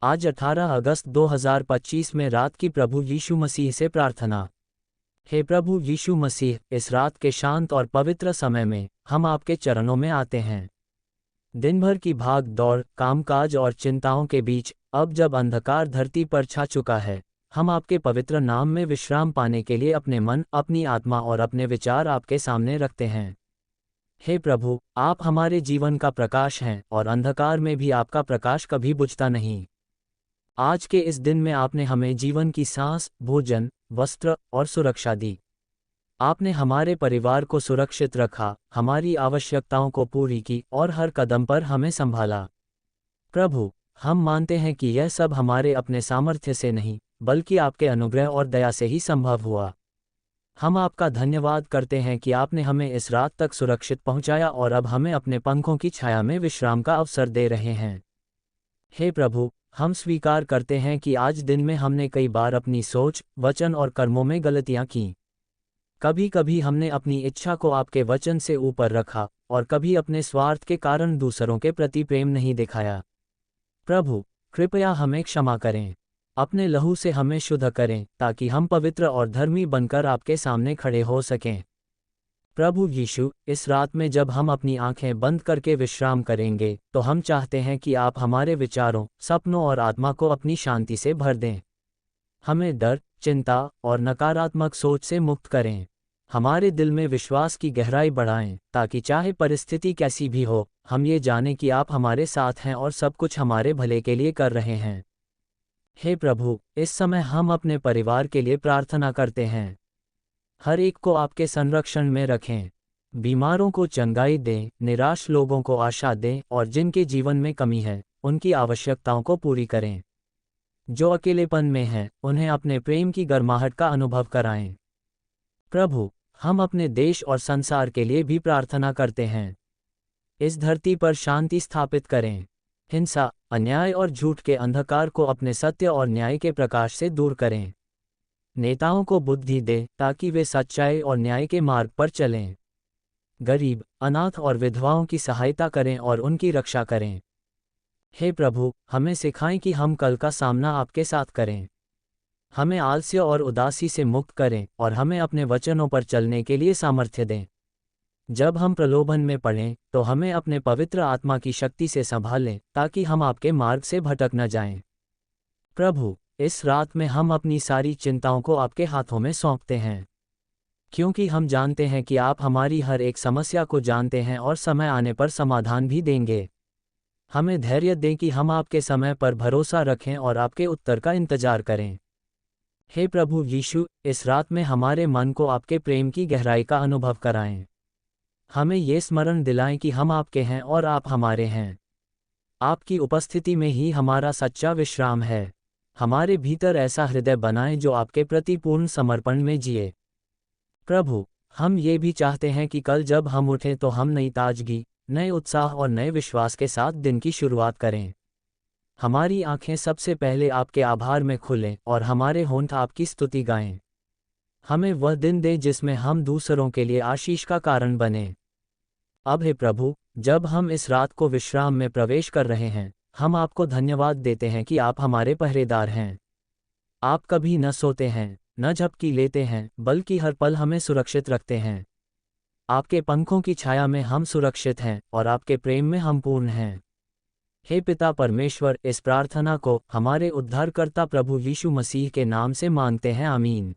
आज 18 अगस्त 2025 में रात की प्रभु यीशु मसीह से प्रार्थना। हे प्रभु यीशु मसीह, इस रात के शांत और पवित्र समय में हम आपके चरणों में आते हैं। दिन भर की भाग दौड़, कामकाज और चिंताओं के बीच अब जब अंधकार धरती पर छा चुका है, हम आपके पवित्र नाम में विश्राम पाने के लिए अपने मन, अपनी आत्मा और अपने विचार आपके सामने रखते हैं। हे प्रभु, आप हमारे जीवन का प्रकाश हैं और अंधकार में भी आपका प्रकाश कभी बुझता नहीं। आज के इस दिन में आपने हमें जीवन की सांस, भोजन, वस्त्र और सुरक्षा दी। आपने हमारे परिवार को सुरक्षित रखा, हमारी आवश्यकताओं को पूरी की और हर कदम पर हमें संभाला। प्रभु, हम मानते हैं कि यह सब हमारे अपने सामर्थ्य से नहीं, बल्कि आपके अनुग्रह और दया से ही संभव हुआ। हम आपका धन्यवाद करते हैं कि आपने हमें इस रात तक सुरक्षित पहुंचाया और अब हमें अपने पंखों की छाया में विश्राम का अवसर दे रहे हैं। हे प्रभु, हम स्वीकार करते हैं कि आज दिन में हमने कई बार अपनी सोच, वचन और कर्मों में गलतियां की। कभी कभी हमने अपनी इच्छा को आपके वचन से ऊपर रखा और कभी अपने स्वार्थ के कारण दूसरों के प्रति प्रेम नहीं दिखाया। प्रभु, कृपया हमें क्षमा करें, अपने लहू से हमें शुद्ध करें ताकि हम पवित्र और धर्मी बनकर आपके सामने खड़े हो सकें। प्रभु यीशु, इस रात में जब हम अपनी आंखें बंद करके विश्राम करेंगे, तो हम चाहते हैं कि आप हमारे विचारों, सपनों और आत्मा को अपनी शांति से भर दें। हमें डर, चिंता और नकारात्मक सोच से मुक्त करें। हमारे दिल में विश्वास की गहराई बढ़ाएं, ताकि चाहे परिस्थिति कैसी भी हो, हम ये जानें कि आप हमारे साथ हैं और सब कुछ हमारे भले के लिए कर रहे हैं। हे प्रभु, इस समय हम अपने परिवार के लिए प्रार्थना करते हैं। हर एक को आपके संरक्षण में रखें। बीमारों को चंगाई दें, निराश लोगों को आशा दें और जिनके जीवन में कमी है, उनकी आवश्यकताओं को पूरी करें। जो अकेलेपन में हैं, उन्हें अपने प्रेम की गर्माहट का अनुभव कराएं। प्रभु, हम अपने देश और संसार के लिए भी प्रार्थना करते हैं। इस धरती पर शांति स्थापित करें। हिंसा, अन्याय और झूठ के अंधकार को अपने सत्य और न्याय के प्रकाश से दूर करें। नेताओं को बुद्धि दे ताकि वे सच्चाई और न्याय के मार्ग पर चलें। गरीब, अनाथ और विधवाओं की सहायता करें और उनकी रक्षा करें। हे प्रभु, हमें सिखाएं कि हम कल का सामना आपके साथ करें। हमें आलस्य और उदासी से मुक्त करें और हमें अपने वचनों पर चलने के लिए सामर्थ्य दें। जब हम प्रलोभन में पड़ें, तो हमें अपने पवित्र आत्मा की शक्ति से संभालें ताकि हम आपके मार्ग से भटक न जाएं। प्रभु, इस रात में हम अपनी सारी चिंताओं को आपके हाथों में सौंपते हैं, क्योंकि हम जानते हैं कि आप हमारी हर एक समस्या को जानते हैं और समय आने पर समाधान भी देंगे। हमें धैर्य दें कि हम आपके समय पर भरोसा रखें और आपके उत्तर का इंतजार करें। हे प्रभु यीशु, इस रात में हमारे मन को आपके प्रेम की गहराई का अनुभव कराएं। हमें ये स्मरण दिलाएं कि हम आपके हैं और आप हमारे हैं। आपकी उपस्थिति में ही हमारा सच्चा विश्राम है। हमारे भीतर ऐसा हृदय बनाएं जो आपके प्रति पूर्ण समर्पण में जिए। प्रभु, हम ये भी चाहते हैं कि कल जब हम उठें तो हम नई ताजगी, नए उत्साह और नए विश्वास के साथ दिन की शुरुआत करें। हमारी आंखें सबसे पहले आपके आभार में खुलें और हमारे होंठ आपकी स्तुति गाएं। हमें वह दिन दें जिसमें हम दूसरों के लिए आशीष का कारण बने। अब हे प्रभु, जब हम इस रात को विश्राम में प्रवेश कर रहे हैं, हम आपको धन्यवाद देते हैं कि आप हमारे पहरेदार हैं। आप कभी न सोते हैं, न झपकी लेते हैं, बल्कि हर पल हमें सुरक्षित रखते हैं। आपके पंखों की छाया में हम सुरक्षित हैं और आपके प्रेम में हम पूर्ण हैं। हे पिता परमेश्वर, इस प्रार्थना को हमारे उद्धारकर्ता प्रभु यीशु मसीह के नाम से मांगते हैं, आमीन।